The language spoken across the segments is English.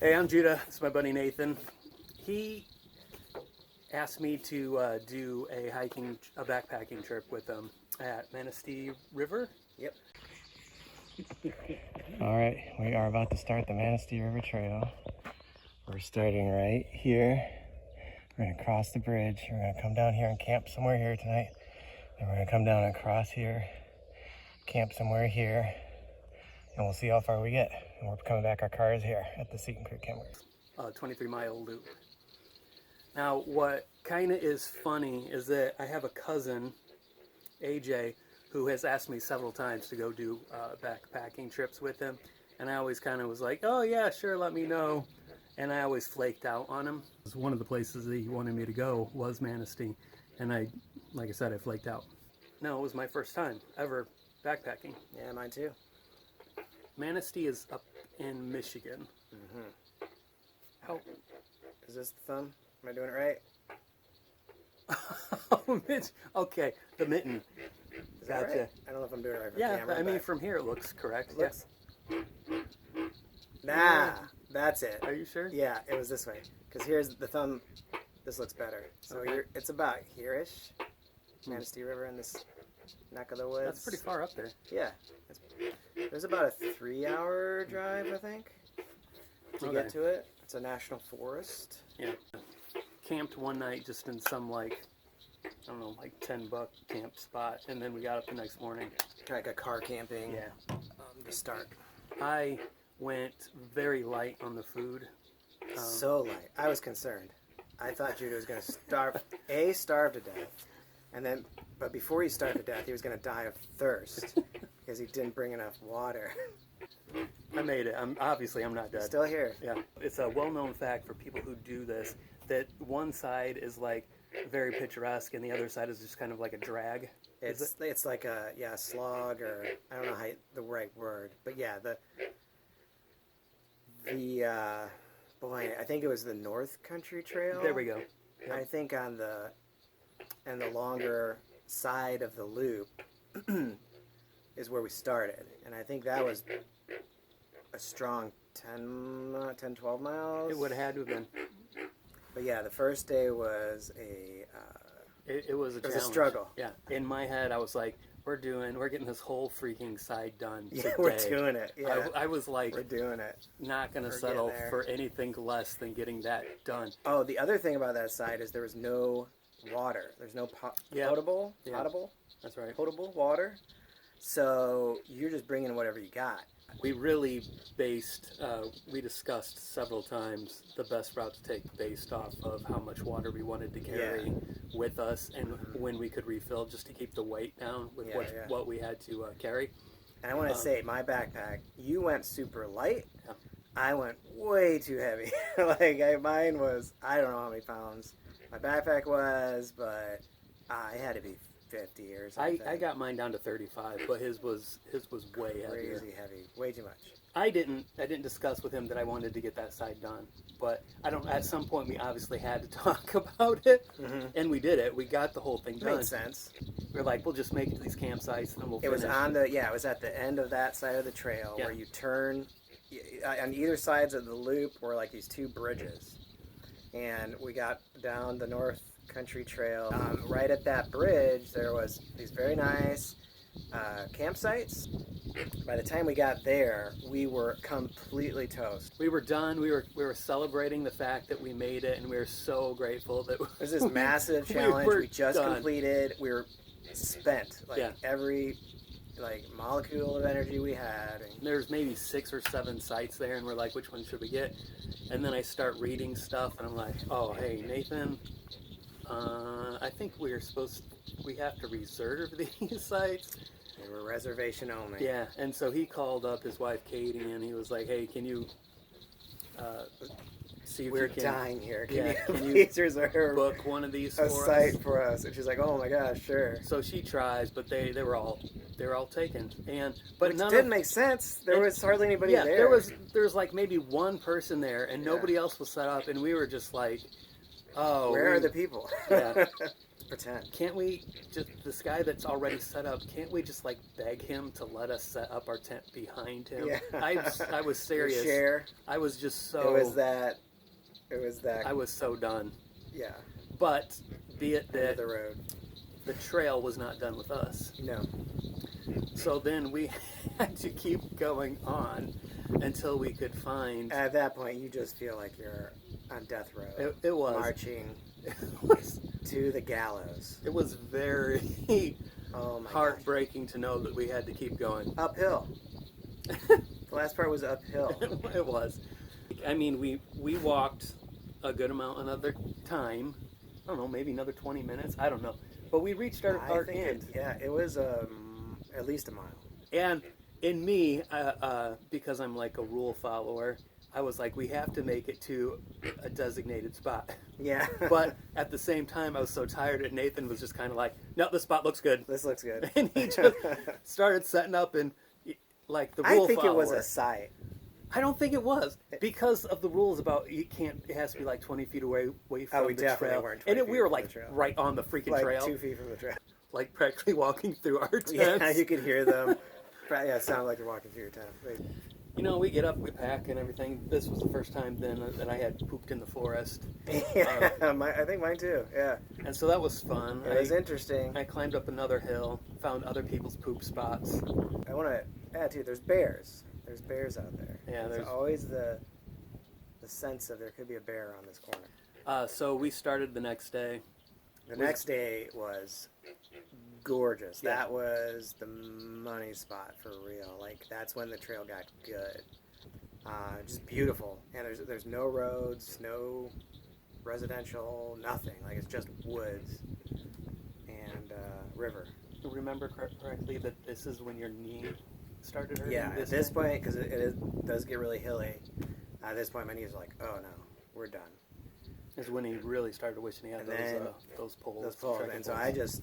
Hey, I'm Judah. This is my buddy Nathan. He asked me to do a backpacking trip with him at Manistee River. Yep. All right, we are about to start the Manistee River Trail. We're starting right here. We're gonna cross the bridge. We're gonna come down here and camp somewhere here tonight. And we're gonna come down and cross here, camp somewhere here, and we'll see how far we get. And we're coming back, our car is here at the Seton Creek Campground. 23-mile loop. Now, what kind of is funny is that I have a cousin, AJ, who has asked me several times to go do backpacking trips with him. And I always kind of was like, oh yeah, sure, let me know. And I always flaked out on him. One of the places that he wanted me to go was Manistee. And like I said, I flaked out. No, it was my first time ever backpacking. Yeah, mine too. Manistee is up in Michigan. Mm-hmm. How? Is this the thumb? Am I doing it right? Oh, Mitch. Okay, the mitten. Is that Gotcha. right? I don't know if I'm doing it right for Yeah, camera. I mean, from here it looks correct. Looks. Yeah. Nah, that's it. Are you sure? Yeah, it was this way. Because here's the thumb. This looks better. So Okay. it's about here-ish. Manistee River in this neck of the woods. That's pretty far up there. Yeah. There's about a 3-hour drive, I think, to get to it. It's a national forest. Yeah. Camped one night just in some like $10 camp spot, and then we got up the next morning. Kind of like a car camping. Yeah. To start. I went very light on the food. So light. I was concerned. I thought Judah was going to starve to death, but before he starved to death, he was going to die of thirst because he didn't bring enough water. I made it. I'm not dead. Still here. Yeah. It's a well-known fact for people who do this that one side is like very picturesque and the other side is just kind of like a drag. It's like a slog, or I don't know the right word, but yeah, the boy, I think it was the North Country Trail. There we go. Yep. I think on the longer side of the loop is where we started, and I think that was a strong 10, 12 miles. It would have had to have been. But yeah, the first day was It was a challenge. a struggle. Yeah. In my head, I was like, we're getting this whole freaking side done today. Yeah, we're doing it. Yeah. I was like, we're doing it. not going to settle for anything less than getting that done. Oh, the other thing about that side is there was no water. There's no potable. That's right. Potable water. So you're just bringing whatever you got. We really we discussed several times the best route to take based off of how much water we wanted to carry with us and when we could refill, just to keep the weight down with what we had to carry. And I want to say, my backpack, you went super light. Yeah. I went way too heavy. Mine was, I don't know how many pounds my backpack was, but I had to be 50 or something. I got mine down to 35, but his was way heavier. Crazy heavy, way too much. I didn't discuss with him that I wanted to get that side done, but at some point we obviously had to talk about it, and we did it. We got the whole thing done. Makes sense. We're like, we'll just make it to these campsites and then we'll It finish. it was at the end of that side of the trail where you turn, on either sides of the loop were like these two bridges, and we got down the North Country Trail. Right at that bridge, there was these very nice campsites. By the time we got there, we were completely toast. We were done. We were celebrating the fact that we made it, and we were so grateful that it was this massive challenge we just completed. We were spent, every molecule of energy we had. And there's maybe 6 or 7 sites there, and we're like, which one should we get? And then I start reading stuff, and I'm like, oh, hey, Nathan, I think we have to reserve these sites. They were reservation only. Yeah, and so he called up his wife Katie, and he was like, hey, can you see if we're you can... dying here. Can you please reserve book one of these a for site us? for us? And she's like, oh my gosh, sure. So she tries, but they were all taken. But which didn't make sense. There was hardly anybody there. There was like maybe one person there, and nobody else was set up, and we were just like, oh, where are the people? Yeah. pretend. Can't we just, this guy that's already set up, can't we just like beg him to let us set up our tent behind him? Yeah. I was serious. Share. I was just so... It was that. I was so done. Yeah. But be it End that of the road. the trail was not done with us. No. So then we had to keep going on until we could find... At that point, you just feel like you're on death row. It was. Marching It was, to the gallows. it was very Oh my heartbreaking to know that we had to keep going. Uphill. The last part was uphill. It was. I mean, we walked a good amount another time. I don't know, maybe another 20 minutes. I don't know. But we reached our end. It was at least a mile. And in me, because I'm like a rule follower, I was like, we have to make it to a designated spot. Yeah. But at the same time, I was so tired, and Nathan was just kind of like, no, this spot looks good. This looks good. And he just started setting up and like the rule I think follower. it was a site. I don't think it was because of the rules about you can't. It has to be like 20 feet away from we the definitely trail. weren't 20 And feet we were from the like trail. right on the freaking Like trail, 2 feet from the trail. like practically walking through our tents. Yeah, you could hear them. Yeah, it sounded like you're walking through your tent. You know, we get up, we pack and everything. This was the first time then that I had pooped in the forest. Yeah, I think mine too. Yeah, And so that was fun. it was interesting. I climbed up another hill, found other people's poop spots. I want to add too. There's bears. There's bears out there. Yeah, There's there's always the sense of there could be a bear on this corner. So we started the next day. The next day was gorgeous. Yeah. That was the money spot for real. Like that's when the trail got good. Just beautiful. And there's no roads, no residential, nothing. Like it's just woods and river. Remember correctly that this is when your knee started hurting? Yeah, at this point, because it does get really hilly, at this point my knees are like, oh no, we're done. Is when he really started wishing he had And then those poles. Those poles. trekking And so poles. I just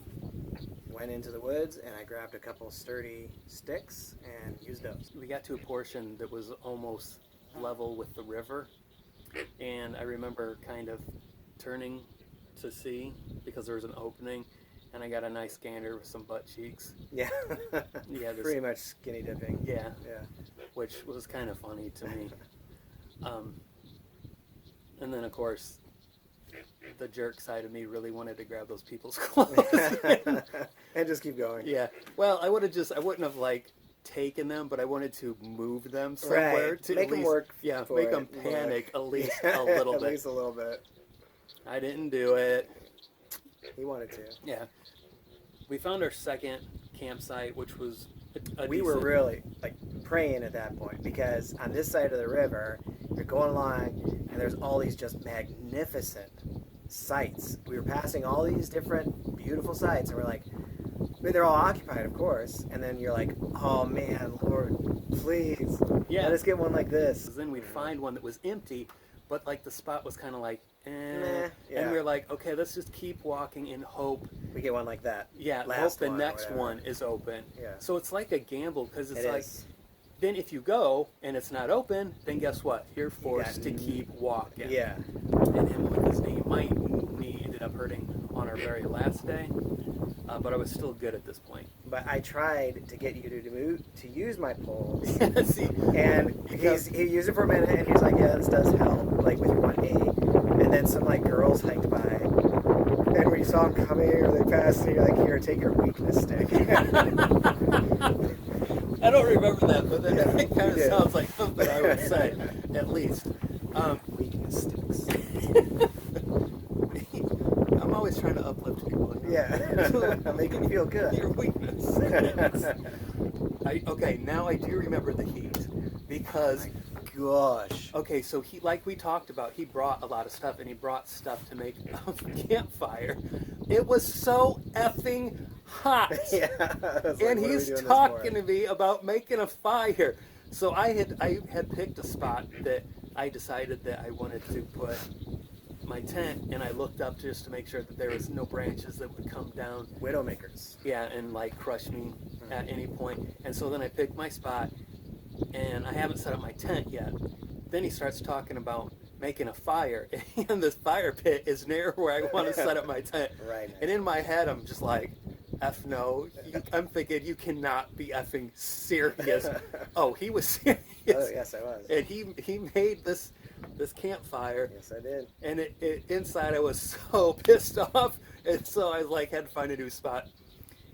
went into the woods and I grabbed a couple sturdy sticks and used those. We got to a portion that was almost level with the river, and I remember kind of turning to see because there was an opening, and I got a nice gander with some butt cheeks. Yeah. Yeah, this, Pretty much skinny dipping. yeah, Yeah. which was kind of funny to me. And then of course, the jerk side of me really wanted to grab those people's clothes. And just keep going. Yeah. Well, I wouldn't have like taken them, but I wanted to move them somewhere Right. to Make at them least, work. yeah, for make them it. panic at least Yeah, a little at bit. least a little bit. I didn't do it. He wanted to. Yeah. We found our second campsite, which was We were really like praying at that point because on this side of the river, you're going along and there's all these just magnificent sites. We were passing all these different beautiful sites and we're like, I mean, they're all occupied, of course. And then you're like, oh man, Lord, please, let us get one like this. Then we'd find one that was empty, but like the spot was kind of like, Nah, and yeah. we were like, okay, let's just keep walking in hope. We get one like that. Yeah, hope Last the one or next whatever. one is open. Yeah. So it's like a gamble because it's It like, is. then if you go and it's not open, then guess what? You're forced to keep walking. Yeah. And him with his knee, my knee ended up hurting on our very last day, but I was still good at this point. But I tried to get you to use my poles. See, And he used it for a minute, and he's like, "Yeah, this does help, like with your one knee." And then some like girls hiked by, and we saw them coming, or they passed, and you're like, "Here, take your weakness stick." I don't remember that, but that kind You of did. sounds like something I would say, at least. Weakness sticks. I'm always trying to uplift people. You know? Yeah, make them feel good. Your weakness. Okay, now I do remember the heat because. Gosh. Okay, so he, like we talked about, he brought a lot of stuff, and he brought stuff to make a campfire. It was so effing hot. Yeah. I was like, And what are we he's doing this talking for? to me about making a fire. So I had picked a spot that I decided that I wanted to put my tent, and I looked up just to make sure that there was no branches that would come down. Widowmakers. Yeah, and like crush me at any point. And so then I picked my spot, and I haven't set up my tent yet. Then he starts talking about making a fire, and this fire pit is near where I want to set up my tent. Right. And in my head, I'm just like, F no. I'm thinking, you cannot be effing serious. Oh, he was serious. Oh, yes, I was. And he made this campfire. Yes, I did. And it inside, I was so pissed off. And so I like had to find a new spot.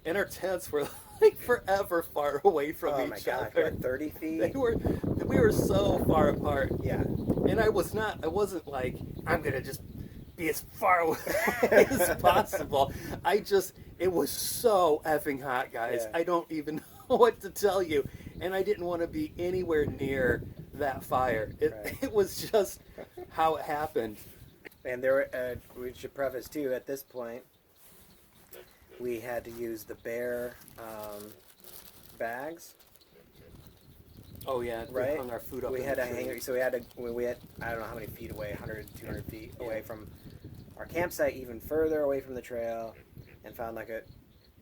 And our tents were like forever far away from Oh my each gosh, other. like 30 feet. We were so far apart. Yeah. And I wasn't like, I'm gonna just be as far away as possible. It was so effing hot, guys. Yeah. I don't even know what to tell you. And I didn't want to be anywhere near that fire. Right. It was just how it happened. And there, we should preface too, at this point, we had to use the bear bags. Oh yeah, Right? we hung our food up. We in had the to tree. hang, so we had, I don't know how many feet away, 100, 200 feet away from our campsite, even further away from the trail, and found like a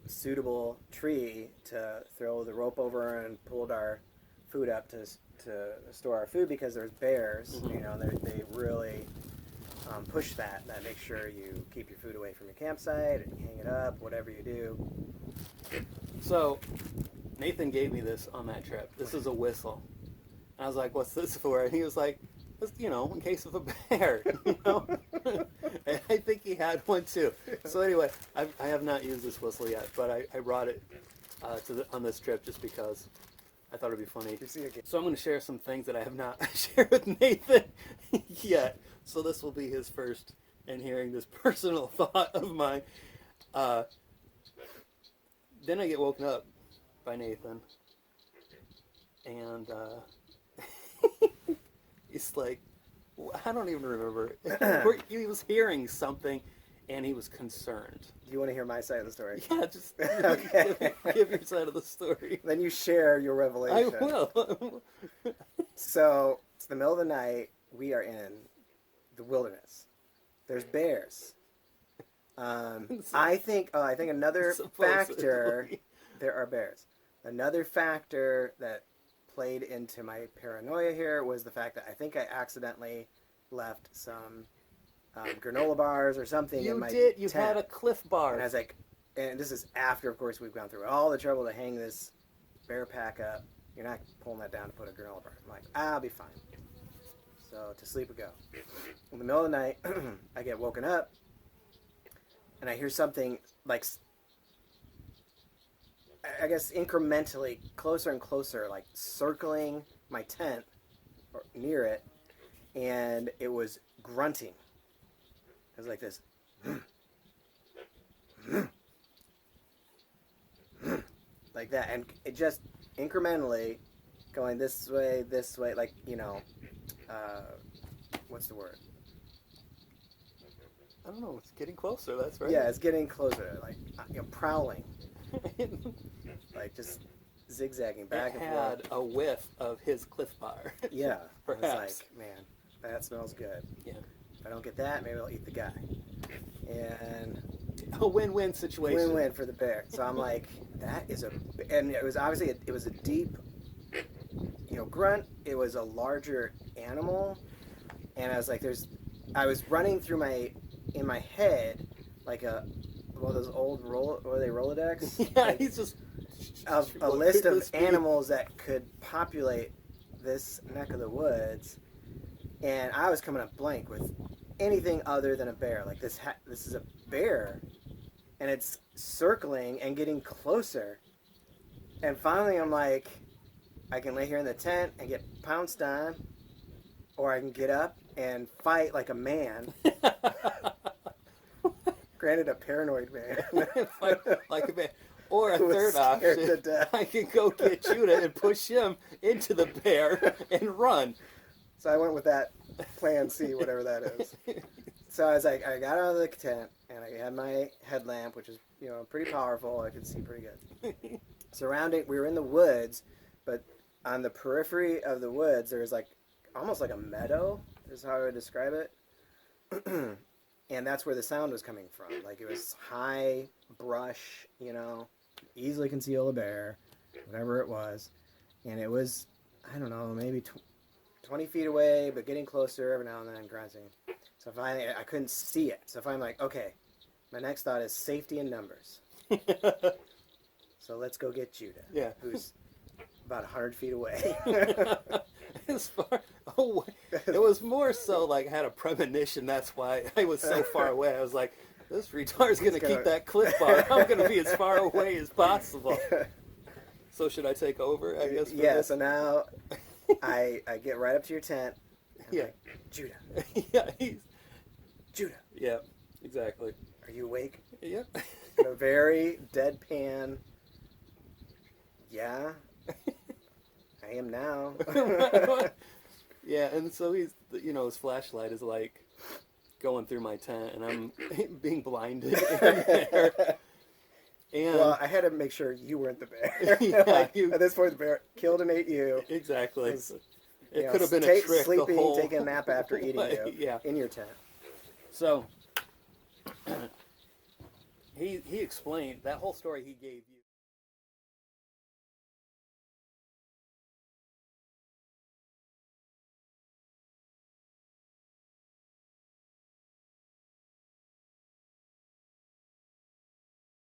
suitable tree to throw the rope over and pulled our food up to store our food, because there's bears, Mhm. you know, they really push that make sure you keep your food away from your campsite and hang it up, whatever you do. So, Nathan gave me this on that trip. This is a whistle. And I was like, what's this for? And he was like, in case of a bear, And I think he had one too. So anyway, I have not used this whistle yet, but I brought it on this trip just because I thought it'd be funny. So I'm going to share some things that I have not shared with Nathan yet. So this will be his first in hearing this personal thought of mine. Then I get woken up by Nathan, and he's like, I don't even remember. He was hearing something, and he was concerned. Do you want to hear my side of the story? Yeah, just Okay. give your side of the story. Then you share your I revelation. will. So it's the middle of the night. We are in the wilderness. There's bears. I think another factor. There are bears. Another factor that played into my paranoia here was the fact that I think I accidentally left some granola bars or something in my did. You tent. had a Cliff Bar. And I was like, and this is after, of course, we've gone through all the trouble to hang this bear pack up. You're not pulling that down to put a granola bar. I'm like, I'll be fine. So to sleep we go. In the middle of the night, I get woken up, and I hear something like, I guess incrementally closer and closer, like circling my tent or near it, and it was grunting. It was like this. Like that, and it just incrementally going this way, like, what's the word? I don't know. It's getting closer. That's right. Yeah, it's getting closer, like, prowling, like just zigzagging back it and forth. had a whiff of his Cliff Bar. Yeah, I was Perhaps. like, man, that smells good. Yeah. If I don't get that, maybe I'll eat the guy. And A win-win situation. win-win for the bear. So I'm like, that is and it was obviously it was a deep, grunt. It was a larger animal, and I was like, I was running through in my head like one of those old Rolodex. Yeah, like, he's just of a list of animals that could populate this neck of the woods, and I was coming up blank with anything other than a bear. Like this is a bear, and it's circling and getting closer. And finally, I'm like, I can lay here in the tent and get pounced on, or I can get up and fight like a man. Granted, a paranoid man. Fight like a man. Or a Who was third scared to option, death. I can go get Judah and push him into the bear and run. So I went with that plan C, whatever that is. So I was like, I got out of the tent, and I had my headlamp, which is, pretty powerful. I could see pretty good. We were in the woods, but on the periphery of the woods, there was like, almost like a meadow, is how I would describe it. And that's where the sound was coming from. Like, it was high brush, easily conceal a bear, whatever it was. And it was, I don't know, maybe 20 feet away, but getting closer every now and then, grunting. So finally, I couldn't see it. So finally, I'm like, okay, my next thought is safety in numbers. So let's go get Judah, Yeah. who's about 100 feet away. As far, oh, it was more so like I had a premonition. That's why I was so far away. I was like, this retard's going to keep that clip bar. I'm going to be as far away as possible. So should I take over, I guess? Yeah, so now I get right up to your tent. And I'm like, Judah. Yeah, Judah. Yeah, exactly. Are you awake? Yep. In a very deadpan, yeah, I am now. Yeah, and so he's, his flashlight is like going through my tent, and I'm being blinded in there. And well, I had to make sure you weren't the bear. Yeah, like, at this point, the bear killed and ate you. Exactly. It know, could have been a trick. Sleeping, the whole taking a nap after eating you Yeah. in your tent. So he explained that whole story he gave you.